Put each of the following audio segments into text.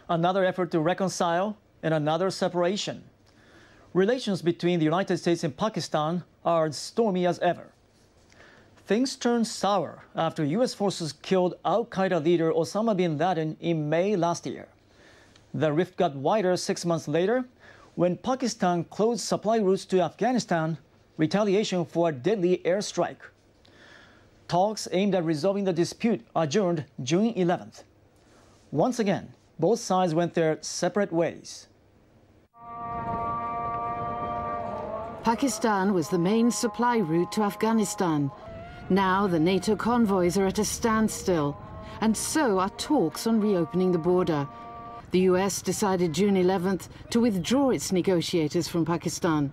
another effort to reconcile, and another separation. Relations between the United States and Pakistan are stormy as ever. Things turned sour after U.S. forces killed al-Qaeda leader Osama Bin Laden in May last year. The rift got wider 6 months later when Pakistan closed supply routes to Afghanistan, retaliation for a deadly airstrike. Talks aimed at resolving the dispute adjourned June 11th. Once again, both sides went their separate ways. Pakistan was the main supply route to Afghanistan. Now the NATO convoys are at a standstill, and so are talks on reopening the border. The US decided June 11th to withdraw its negotiators from Pakistan.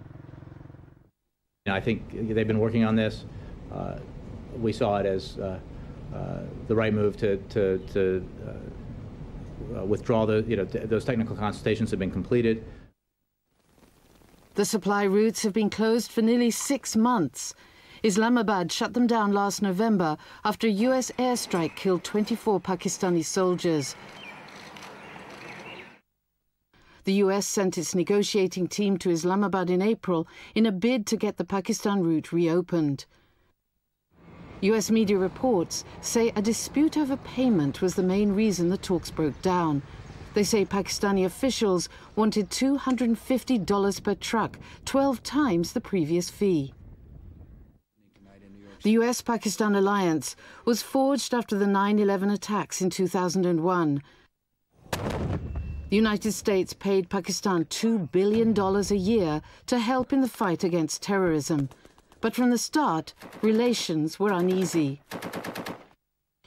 I think they've been working on this. We saw it as the right move to withdraw those technical consultations have been completed. The supply routes have been closed for nearly 6 months. Islamabad shut them down last November after a US airstrike killed 24 Pakistani soldiers. The US sent its negotiating team to Islamabad in April in a bid to get the Pakistan route reopened. US media reports say a dispute over payment was the main reason the talks broke down. They say Pakistani officials wanted $250 per truck, 12 times the previous fee. The US-Pakistan alliance was forged after the 9/11 attacks in 2001. The United States paid Pakistan $2 billion a year to help in the fight against terrorism. But from the start, relations were uneasy.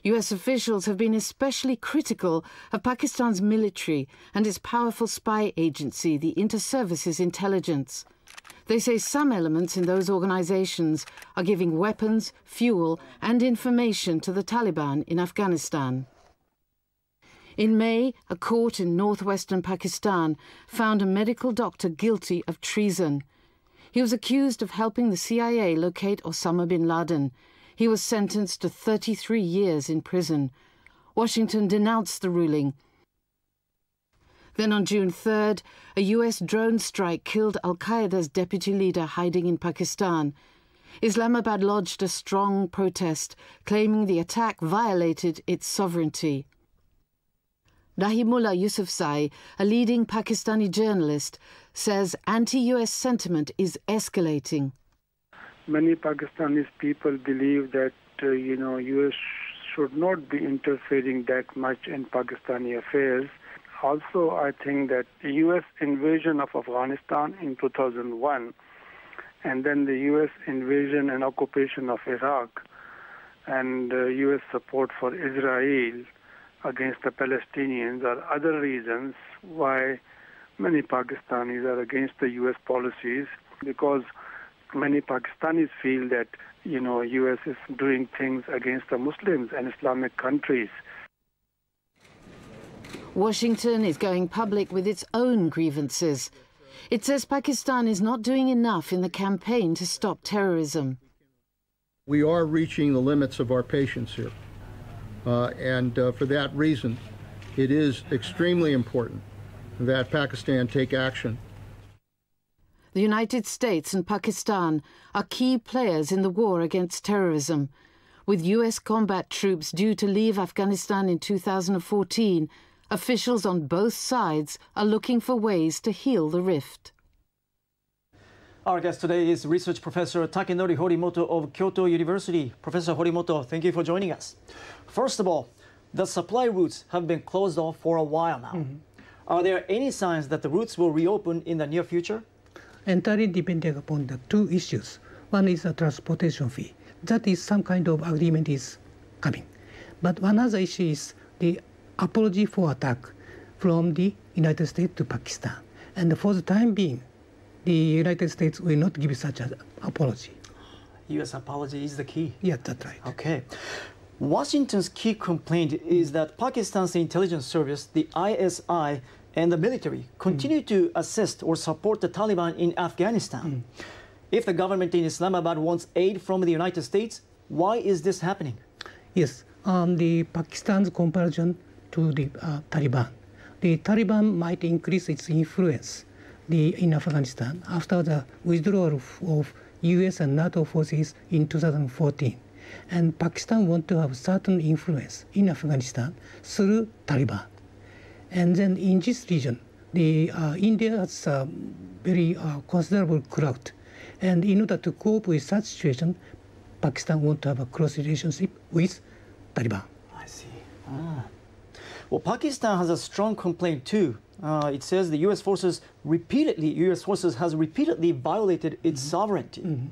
US officials have been especially critical of Pakistan's military and its powerful spy agency, the Inter-Services Intelligence. They say some elements in those organizations are giving weapons, fuel and information to the Taliban in Afghanistan. In May, a court in northwestern Pakistan found a medical doctor guilty of treason. He was accused of helping the CIA locate Osama Bin Laden. He was sentenced to 33 years in prison. Washington denounced the ruling. Then on June 3rd, a US drone strike killed al-Qaeda's deputy leader hiding in Pakistan. Islamabad lodged a strong protest, claiming the attack violated its sovereignty. Rahimullah Yousafzai, a leading Pakistani journalist, says anti-US sentiment is escalating. Many Pakistani people believe that, U.S. should not be interfering that much in Pakistani affairs. Also, I think that the U.S. invasion of Afghanistan in 2001 and then the U.S. invasion and occupation of Iraq and U.S. support for Israel against the Palestinians are other reasons why many Pakistanis are against the U.S. policies, because many Pakistanis feel that, U.S. is doing things against the Muslims and Islamic countries. Washington is going public with its own grievances. It says Pakistan is not doing enough in the campaign to stop terrorism. We are reaching the limits of our patience here. And for that reason, it is extremely important that Pakistan take action. The United States and Pakistan are key players in the war against terrorism. With US combat troops due to leave Afghanistan in 2014, officials on both sides are looking for ways to heal the rift. Our guest today is research professor Takenori Horimoto of Kyoto University. Professor Horimoto, thank you for joining us. First of all, the supply routes have been closed off for a while now. Are there any signs that the routes will reopen in the near future? Entirely depending upon the two issues. One is the transportation fee. That is some kind of agreement is coming. But one other issue is the apology for attack from the United States to Pakistan. And for the time being, the United States will not give such an apology. U.S. apology is the key. Yeah, that's right. Okay. Washington's key complaint is that Pakistan's intelligence service, the ISI, and the military continue to assist or support the Taliban in Afghanistan. If the government in Islamabad wants aid from the United States, why is this happening? Yes, the Pakistan's comparison to the Taliban. the Taliban might increase its influence in Afghanistan after the withdrawal of US and NATO forces in 2014. And Pakistan wants to have certain influence in Afghanistan through Taliban. And then in this region, India has a very considerable crowd. And in order to cope with such situation, Pakistan wants to have a close relationship with Taliban. I see. Well, Pakistan has a strong complaint too. It says the U.S. forces has repeatedly violated its sovereignty.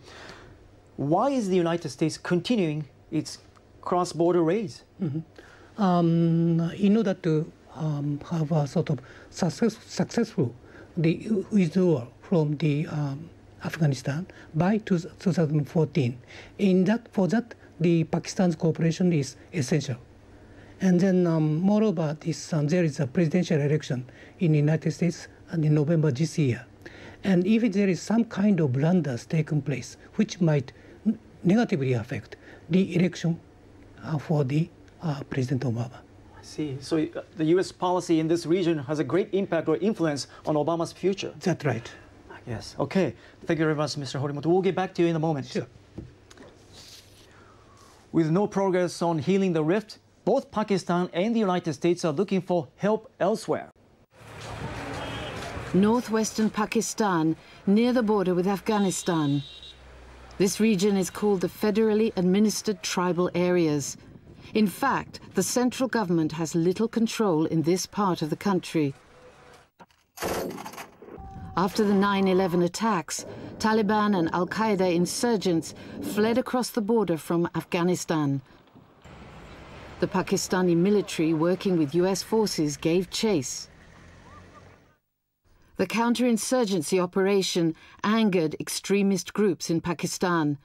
Why is the United States continuing its cross-border raids? In order to have a sort of successful withdrawal from the Afghanistan by 2014. For that, the Pakistan's cooperation is essential. And then, moreover, there is a presidential election in the United States in November this year. And if there is some kind of blunders taking place, which might negatively affect the election for the President Obama. I see. So the U.S. policy in this region has a great impact or influence on Obama's future. That's right. Yes. Okay. Thank you very much, Mr. Horimoto. We'll get back to you in a moment. Sure. With no progress on healing the rift, both Pakistan and the United States are looking for help elsewhere. Northwestern Pakistan, near the border with Afghanistan. This region is called the federally administered tribal areas. In fact, the central government has little control in this part of the country. After the 9/11 attacks, Taliban and Al-Qaeda insurgents fled across the border from Afghanistan. The Pakistani military, working with US forces, gave chase. The counterinsurgency operation angered extremist groups in Pakistan.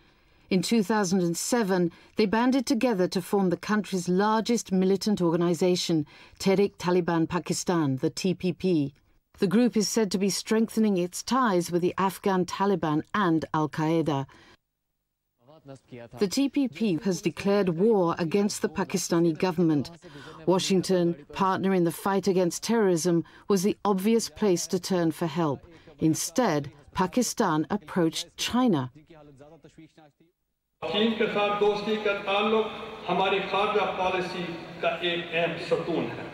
In 2007, they banded together to form the country's largest militant organization, Tehrik-Taliban Pakistan, the TPP. The group is said to be strengthening its ties with the Afghan Taliban and Al-Qaeda. The TPP has declared war against the Pakistani government. Washington, partner in the fight against terrorism, was the obvious place to turn for help. Instead, Pakistan approached China. चीन के साथ दोस्ती का ताल्लुक हमारी खारजा policy का एक अहम सतून है।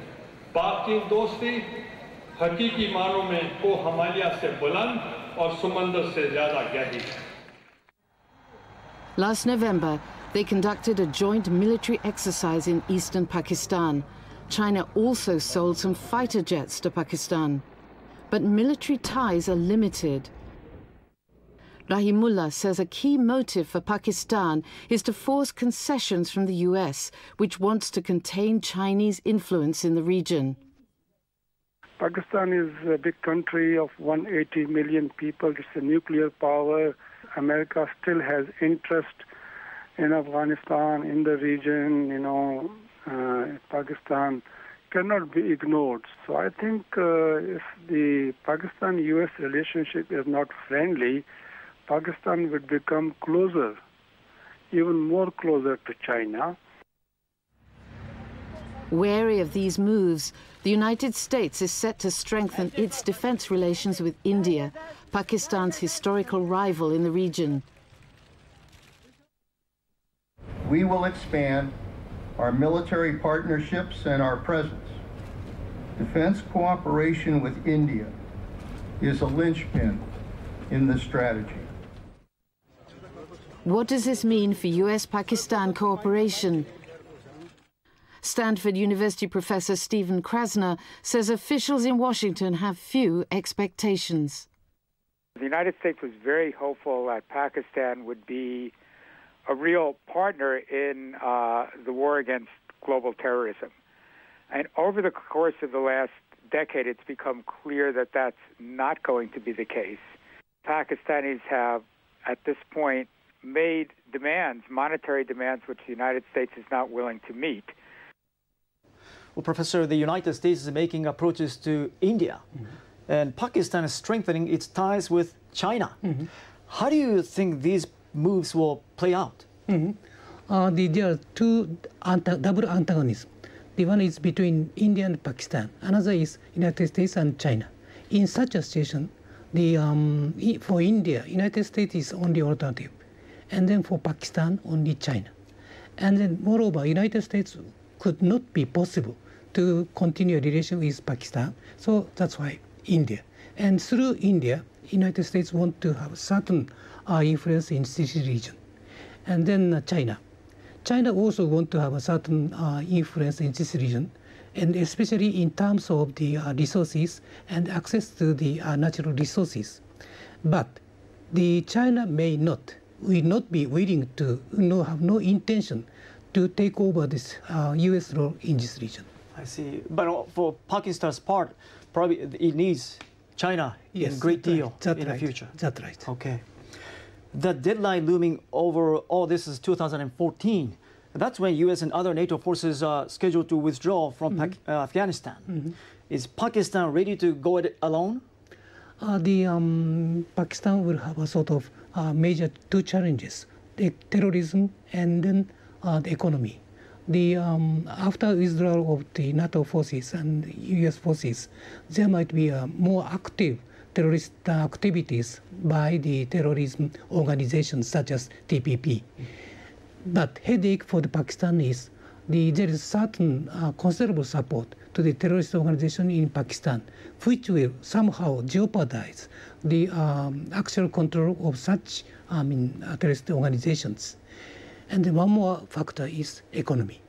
पाक-चीन दोस्ती हकीकी मानों में को हिमालय से बुलंद और समंदर से ज़्यादा गहरी है। Last November, they conducted a joint military exercise in eastern Pakistan. China also sold some fighter jets to Pakistan. But military ties are limited. Rahimullah says a key motive for Pakistan is to force concessions from the US, which wants to contain Chinese influence in the region. Pakistan is a big country of 180 million people. It's a nuclear power. America still has interest in Afghanistan, in the region. Pakistan cannot be ignored. So I think if the Pakistan-US relationship is not friendly, Pakistan would become closer, even more closer to China. Wary of these moves, the United States is set to strengthen its defense relations with India, Pakistan's historical rival in the region. We will expand our military partnerships and our presence. Defense cooperation with India is a linchpin in this strategy. What does this mean for US-Pakistan cooperation? Stanford University professor Stephen Krasner says officials in Washington have few expectations. The United States was very hopeful that Pakistan would be a real partner in the war against global terrorism. And over the course of the last decade, it's become clear that that's not going to be the case. Pakistanis have, at this point, made demands, monetary demands, which the United States is not willing to meet. Well, Professor, the United States is making approaches to India, and Pakistan is strengthening its ties with China. How do you think these moves will play out? There are two double antagonisms. The one is between India and Pakistan. Another is United States and China. In such a situation, for India, United States is only alternative. And then for Pakistan, only China. And then moreover, United States could not be possible to continue a relation with Pakistan. So that's why India. And through India, United States want to have certain influence in this region. And then China. China also want to have a certain influence in this region, and especially in terms of the resources and access to the natural resources. But the China will not be willing to, have no intention to take over this U.S. role in this region. I see. But for Pakistan's part, probably it needs China in a great deal in the future. That's right. Okay. The deadline looming over all this is 2014. That's when U.S. and other NATO forces are scheduled to withdraw from Afghanistan. Is Pakistan ready to go it alone? Pakistan will have a sort of major two challenges: the terrorism and then the economy. After withdrawal of the NATO forces and U.S. forces, there might be more active terrorist activities by the terrorism organizations such as TPP. But headache for the Pakistan is there is certain considerable support to the terrorist organization in Pakistan, which will somehow jeopardize the actual control of such terrorist organizations. And one more factor is economy.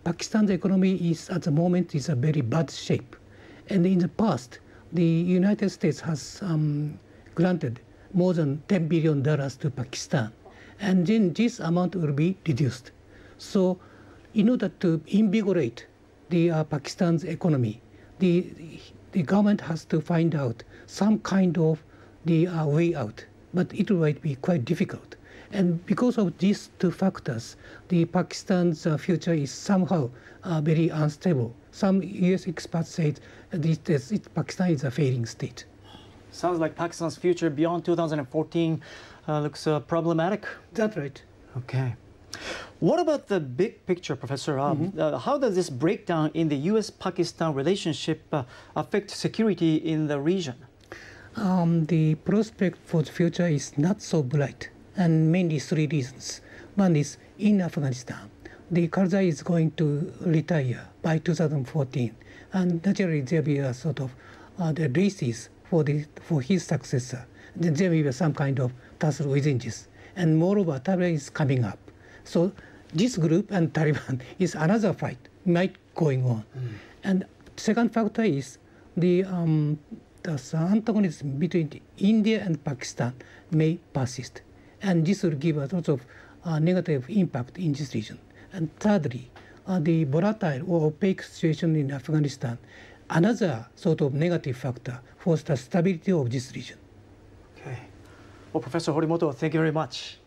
Pakistan's economy is at the moment is a very bad shape, and in the past, the United States has granted more than $10 billion to Pakistan, and then this amount will be reduced. So, in order to invigorate the Pakistan's economy, the government has to find out some kind of the way out, but it might be quite difficult. And because of these two factors, the Pakistan's future is somehow very unstable. Some U.S. experts say Pakistan is a failing state. Sounds like Pakistan's future beyond 2014 looks problematic. That's right. Okay. What about the big picture, Professor? How does this breakdown in the U.S.-Pakistan relationship affect security in the region? The prospect for the future is not so bright, and mainly three reasons. One is in Afghanistan. The Karzai is going to retire by 2014, and naturally there will be a sort of the races for his successor. Then there will be some kind of tussle within this. And moreover, Taliban is coming up. So this group and Taliban is another fight might going on. And second factor is the antagonism between India and Pakistan may persist. And this will give a lot of negative impact in this region. And thirdly, the volatile or opaque situation in Afghanistan, another sort of negative factor for the stability of this region. Okay. Well, Professor Horimoto, thank you very much.